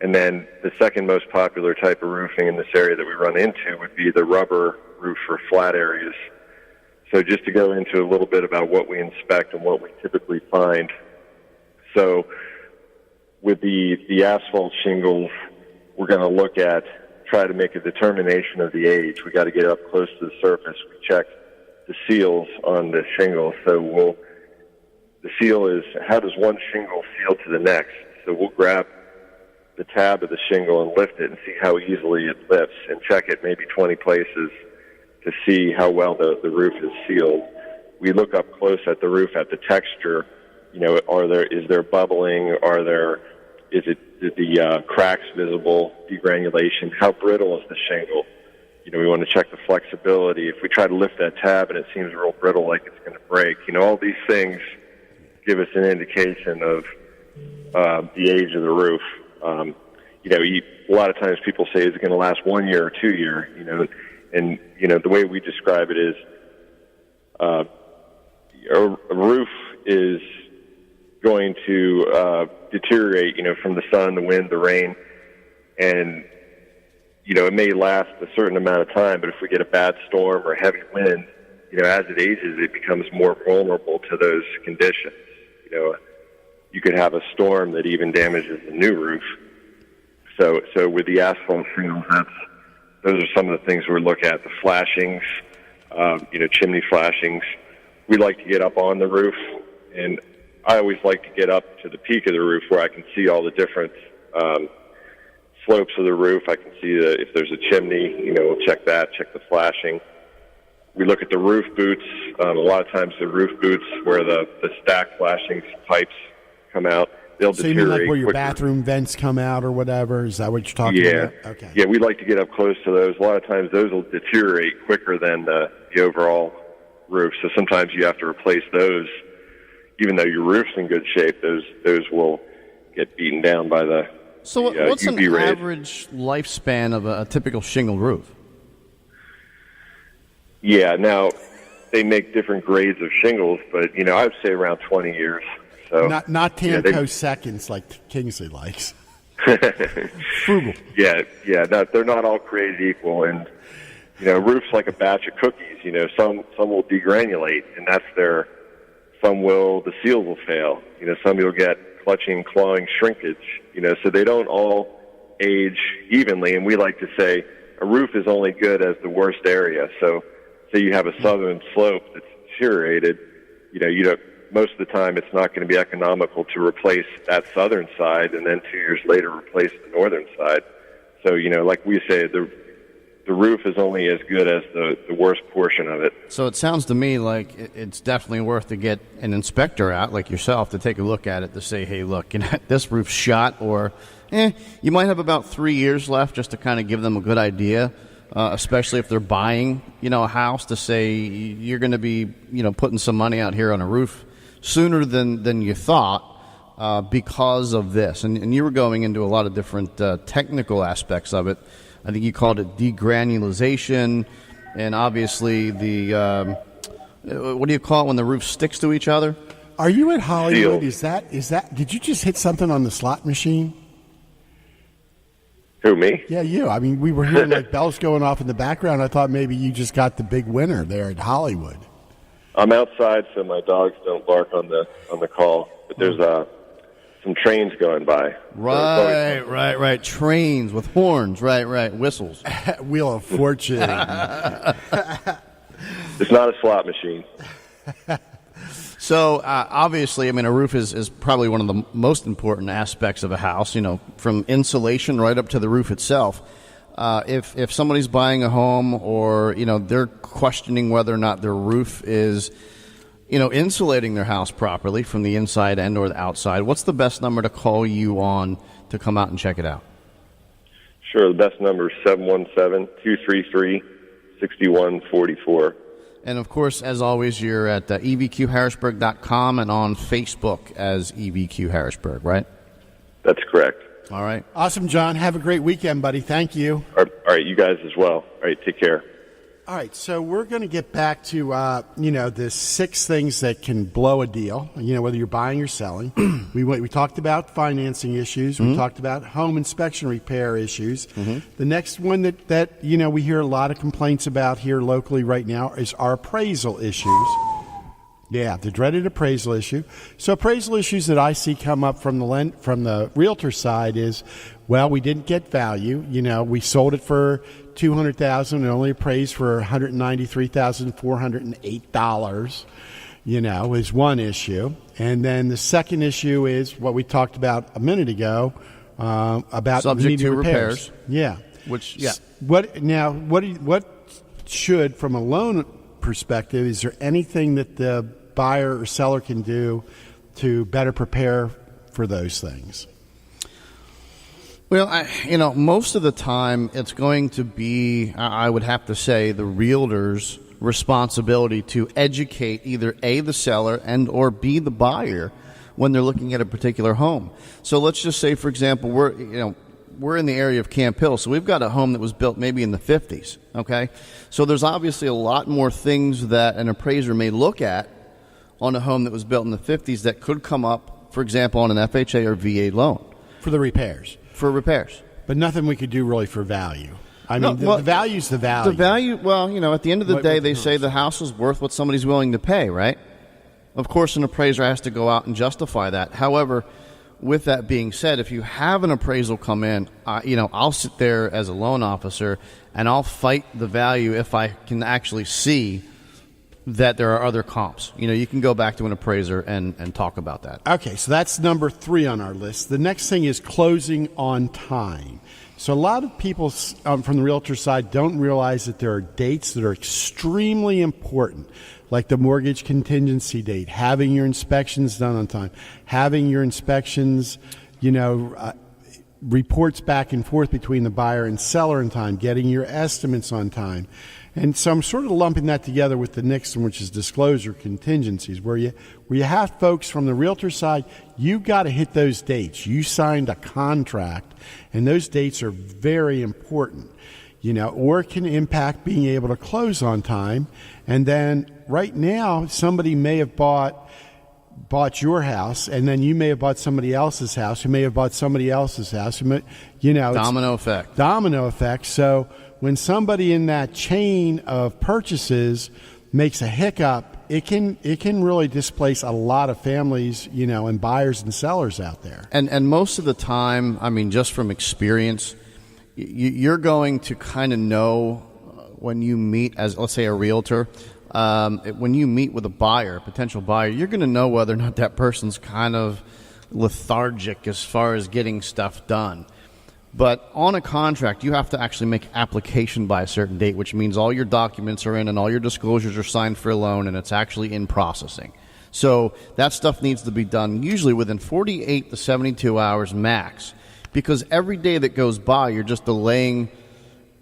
And then the second most popular type of roofing in this area that we run into would be the rubber roof for flat areas. So just to go into a little bit about what we inspect and what we typically find. So with the asphalt shingles, we're going to try to make a determination of the age. We got to get up close to the surface. We check the seals on the shingle. So the seal is, how does one shingle seal to the next? So we'll grab the tab of the shingle and lift it and see how easily it lifts, and check it maybe 20 places to see how well the roof is sealed. We look up close at the roof at the texture. Is there bubbling? Is the cracks visible, degranulation? How brittle is the shingle? We want to check the flexibility. If we try to lift that tab and it seems real brittle, like it's going to break, all these things give us an indication of the age of the roof. A lot of times people say, is it going to last 1 year or 2 year? And the way we describe it is a roof is going to deteriorate, from the sun, the wind, the rain, and it may last a certain amount of time, but if we get a bad storm or heavy wind, as it ages, it becomes more vulnerable to those conditions. You could have a storm that even damages the new roof. So with the asphalt shingles, those are some of the things we look at: the flashings, chimney flashings. We like to get up on the roof, and I always like to get up to the peak of the roof where I can see all the different slopes of the roof. I can see if there's a chimney, we'll check that, check the flashing. We look at the roof boots. A lot of times the roof boots where the stack flashings pipes come out, they'll deteriorate. So you mean like where your quicker. Bathroom vents come out or whatever? Is that what you're talking about? Okay. Yeah, we like to get up close to those. A lot of times those will deteriorate quicker than the overall roof. So sometimes you have to replace those. Even though your roof's in good shape, those will get beaten down by the So what's UV an rays. average lifespan of a typical shingle roof? Yeah, now they make different grades of shingles, but I would say around 20 years. So Not Tamco seconds like Kingsley likes. Frugal. Yeah, they're not all created equal, and roof's like a batch of cookies. Some will degranulate, and that's their. Some the seals will fail. Some you'll get clutching, clawing shrinkage. So they don't all age evenly, and we like to say a roof is only good as the worst area. So, say you have a southern slope that's deteriorated, most of the time it's not going to be economical to replace that southern side and then 2 years later replace the northern side. So, like we say, the roof is only as good as the worst portion of it. So it sounds to me like it's definitely worth to get an inspector out like yourself to take a look at it to say, hey, look, this roof's shot, or you might have about 3 years left just to kind of give them a good idea. Especially if they're buying, a house, to say you're going to be, putting some money out here on a roof sooner than you thought because of this. And you were going into a lot of different technical aspects of it. I think you called it degranulation, and obviously the what do you call it when the roof sticks to each other? Are you at Hollywood? Steel. Is that? Did you just hit something on the slot machine? Who, me? Yeah, you. I mean, we were hearing like bells going off in the background. I thought maybe you just got the big winner there at Hollywood. I'm outside, so my dogs don't bark on the call. But there's some trains going by. Right. Trains with horns. Right. Whistles. Wheel of Fortune. It's not a slot machine. So, obviously, a roof is probably one of the most important aspects of a house, from insulation right up to the roof itself. If somebody's buying a home or, they're questioning whether or not their roof is, insulating their house properly from the inside and or the outside, what's the best number to call you on to come out and check it out? Sure, the best number is 717-233-6144. And, of course, as always, you're at evqharrisburg.com and on Facebook as EVQ Harrisburg, right? That's correct. All right. Awesome, John. Have a great weekend, buddy. Thank you. All right, you guys as well. All right, take care. All right, so we're going to get back to, the 6 things that can blow a deal, whether you're buying or selling. We talked about financing issues. We talked about home inspection repair issues. The next one that we hear a lot of complaints about here locally right now is our appraisal issues. Yeah, the dreaded appraisal issue. So appraisal issues that I see come up from the realtor side is, well, we didn't get value. We sold it for $200,000 and only appraised for $193,408. Is one issue, and then the second issue is what we talked about a minute ago about subject to repairs. Yeah. What should, from a loan perspective, is there anything that the buyer or seller can do to better prepare for those things? Well, most of the time it's going to be, I would have to say, the realtor's responsibility to educate either A, the seller, and or B, the buyer when they're looking at a particular home. So let's just say, for example, we're in the area of Camp Hill, so we've got a home that was built maybe in the 50s, okay? So there's obviously a lot more things that an appraiser may look at on a home that was built in the 50s that could come up, for example, on an FHA or VA loan. For the repairs. For repairs. But nothing we could do really for value. The value's the value. The value, well, at the end of the day, they say the house is worth what somebody's willing to pay, right? Of course, an appraiser has to go out and justify that. However, with that being said, if you have an appraisal come in, I'll sit there as a loan officer and I'll fight the value if I can actually see that there are other comps. You can go back to an appraiser and talk about that. Okay, so that's number 3 on our list. The next thing is closing on time. So a lot of people from the realtor side don't realize that there are dates that are extremely important, like the mortgage contingency date, having your inspections done on time, having your inspections, reports back and forth between the buyer and seller in time, getting your estimates on time. And so I'm sort of lumping that together with the next one, which is disclosure contingencies, where you have folks from the realtor side, you've got to hit those dates. You signed a contract, and those dates are very important, or it can impact being able to close on time. And then right now, somebody may have bought your house, and then you may have bought somebody else's house, who may have bought somebody else's house. Domino effect. Domino effect. So when somebody in that chain of purchases makes a hiccup, it can really displace a lot of families, and buyers and sellers out there. And most of the time, just from experience, you're going to kind of know when you meet as, let's say, a realtor. When you meet with a potential buyer, you're going to know whether or not that person's kind of lethargic as far as getting stuff done. But on a contract, you have to actually make application by a certain date, which means all your documents are in and all your disclosures are signed for a loan, and it's actually in processing. So that stuff needs to be done usually within 48 to 72 hours max, because every day that goes by, you're just delaying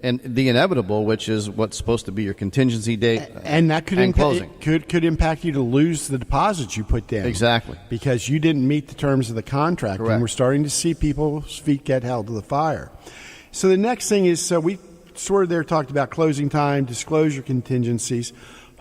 the inevitable, which is what's supposed to be your contingency date, and that could closing. Could impact you to lose the deposits you put down. Exactly. Because you didn't meet the terms of the contract. Correct. And we're starting to see people's feet get held to the fire. So the next thing is, so we sort of there talked about closing time, disclosure contingencies,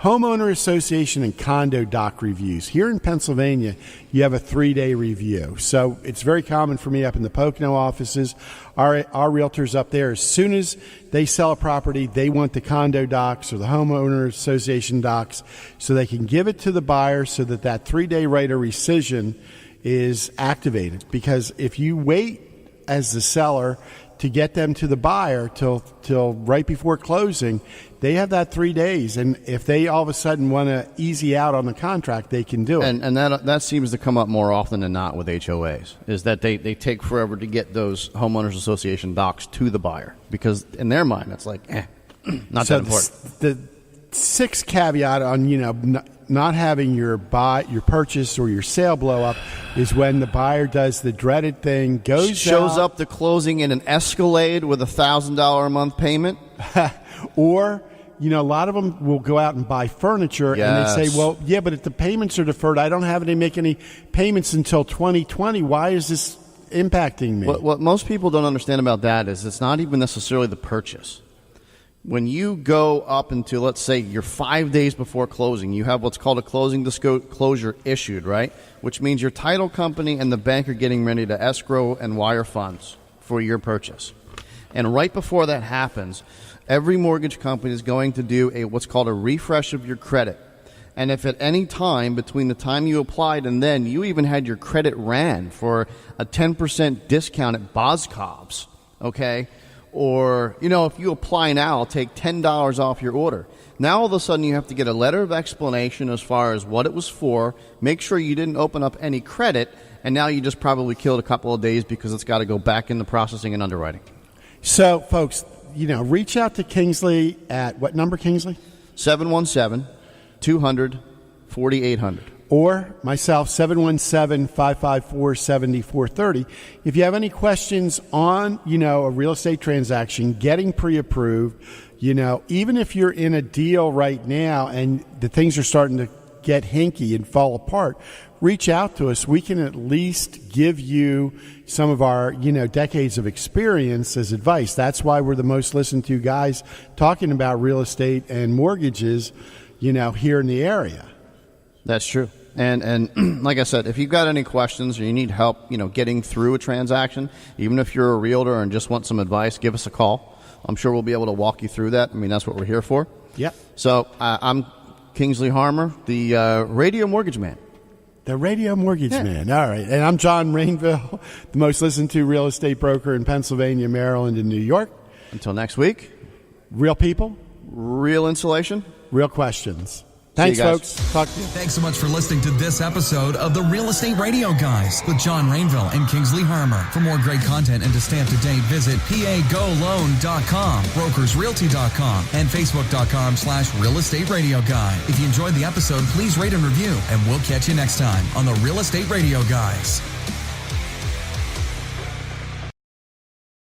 homeowner association and condo doc reviews. Here in Pennsylvania, you have a 3-day review. So it's very common for me up in the Pocono offices. Our realtors up there, as soon as they sell a property, they want the condo docs or the homeowner association docs so they can give it to the buyer so that 3-day right of rescission is activated. Because if you wait as the seller to get them to the buyer till right before closing, they have that 3 days, and if they all of a sudden want to easy out on the contract, they can do it. And that seems to come up more often than not with HOAs, is that they take forever to get those homeowners association docs to the buyer, because in their mind it's like, not that important. The sixth caveat on not having your purchase or your sale blow up is when the buyer does the dreaded thing, shows up to closing in an Escalade with $1,000 a month payment, or a lot of them will go out and buy furniture. Yes. And they say, well, yeah, but if the payments are deferred, I don't have to make any payments until 2020. Why is this impacting me? What most people don't understand about that is it's not even necessarily the purchase. When you go up into, let's say, you're 5 days before closing, you have what's called a closing disclosure issued, right? Which means your title company and the bank are getting ready to escrow and wire funds for your purchase. And right before that happens, every mortgage company is going to do what's called a refresh of your credit. And if at any time between the time you applied and then you even had your credit ran for a 10% discount at Boscov's, okay? Or, if you apply now, I'll take $10 off your order. Now all of a sudden you have to get a letter of explanation as far as what it was for, make sure you didn't open up any credit, and now you just probably killed a couple of days because it's got to go back into processing and underwriting. So, folks, reach out to Kingsley at what number, Kingsley? 717-200-4800. Or myself, 717-554-7430. If you have any questions on, a real estate transaction, getting pre-approved, even if you're in a deal right now and the things are starting to get hinky and fall apart, reach out to us. We can at least give you some of our, decades of experience as advice. That's why we're the most listened to guys talking about real estate and mortgages, here in the area. That's true. And like I said, if you've got any questions or you need help, getting through a transaction, even if you're a realtor and just want some advice, give us a call. I'm sure we'll be able to walk you through that. That's what we're here for. Yep. So I'm Kingsley Harmer, the radio mortgage man. The Radio Mortgage Man. All right. And I'm John Rainville, the most listened to real estate broker in Pennsylvania, Maryland, and New York. Until next week, real people, real insulation, real questions. Thanks, folks. Talk to you. Thanks so much for listening to this episode of the Real Estate Radio Guys with John Rainville and Kingsley Harmer. For more great content and to stay up to date, visit pagoloan.com, brokersrealty.com, and facebook.com/Real Estate Radio Guy. If you enjoyed the episode, please rate and review, and we'll catch you next time on the Real Estate Radio Guys.